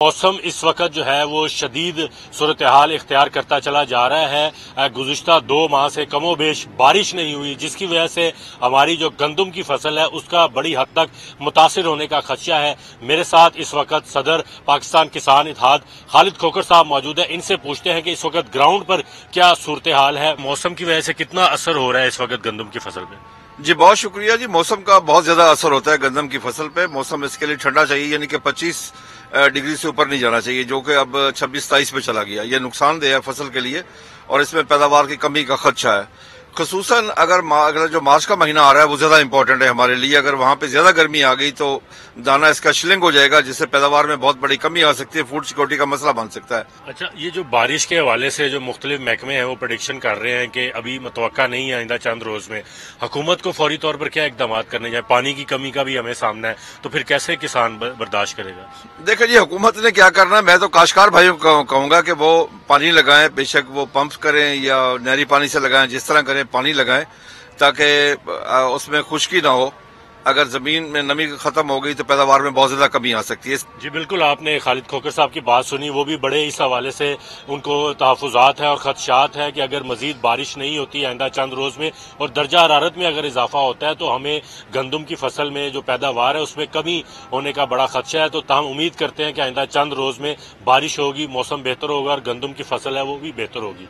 मौसम इस वक्त जो है वो शदीद सूरत-ए-हाल इख्तियार करता चला जा रहा है। गुज़िश्ता 2 माह से कमोबेश बारिश नहीं हुई, जिसकी वजह से हमारी जो गंदम की फसल है उसका बड़ी हद तक मुतासिर होने का खदशा है। मेरे साथ इस वक्त सदर पाकिस्तान किसान इत्तेहाद खालिद खोखर साहब मौजूद है। इनसे पूछते हैं कि इस वक्त ग्राउंड पर क्या सूरत-ए-हाल है, मौसम की वजह से कितना असर हो रहा है इस वक्त गंदम की फसल में। जी बहुत शुक्रिया जी। मौसम का बहुत ज्यादा असर होता है गंदम की फसल पे। मौसम इसके लिए ठंडा चाहिए, यानी कि 25 डिग्री से ऊपर नहीं जाना चाहिए, जो कि अब 26-27 पे चला गया। ये नुकसानदेह है फसल के लिए और इसमें पैदावार की कमी का खदशा है। खसूसन अगर जो मार्च का महीना आ रहा है वो ज्यादा इंपॉर्टेंट है हमारे लिए। अगर वहां पे ज्यादा गर्मी आ गई तो दाना इसका शिलिंग हो जाएगा, जिससे पैदावार में बहुत बड़ी कमी आ सकती है, फूड सिक्योरिटी का मसला बन सकता है। अच्छा, ये जो बारिश के हवाले से जो मुख्तलिफ महकमे हैं वो प्रेडिक्शन कर रहे हैं कि अभी मुतवक्का नहीं है आइंदा चंद रोज में हुकूमत को फौरी तौर पर क्या इकदाम करने जाए। पानी की कमी का भी हमें सामना है, तो फिर कैसे किसान बर्दाश्त करेगा। देखिए जी, हुकूमत ने क्या करना है, मैं तो काश्तकार भाइयों को कहूंगा कि वो पानी लगाएं, बेशक वो पंप करें या नहरी पानी से लगाएं, जिस तरह करें पानी लगाएं ताकि उसमें खुश्की ना हो। अगर जमीन में नमी खत्म हो गई तो पैदावार में बहुत ज्यादा कमी आ सकती है। जी बिल्कुल, आपने खालिद खोखर साहब की बात सुनी, वो भी बड़े इस हवाले से उनको तहफुजात है और खदशात है कि अगर मजीद बारिश नहीं होती आइंदा चंद रोज में और दर्जा हरारत में अगर इजाफा होता है तो हमें गंदम की फसल में जो पैदावार है उसमें कमी होने का बड़ा खदशा है। तो हम उम्मीद करते हैं कि आइंदा चंद रोज में बारिश होगी, मौसम बेहतर होगा और गंदम की फसल है वो भी बेहतर होगी।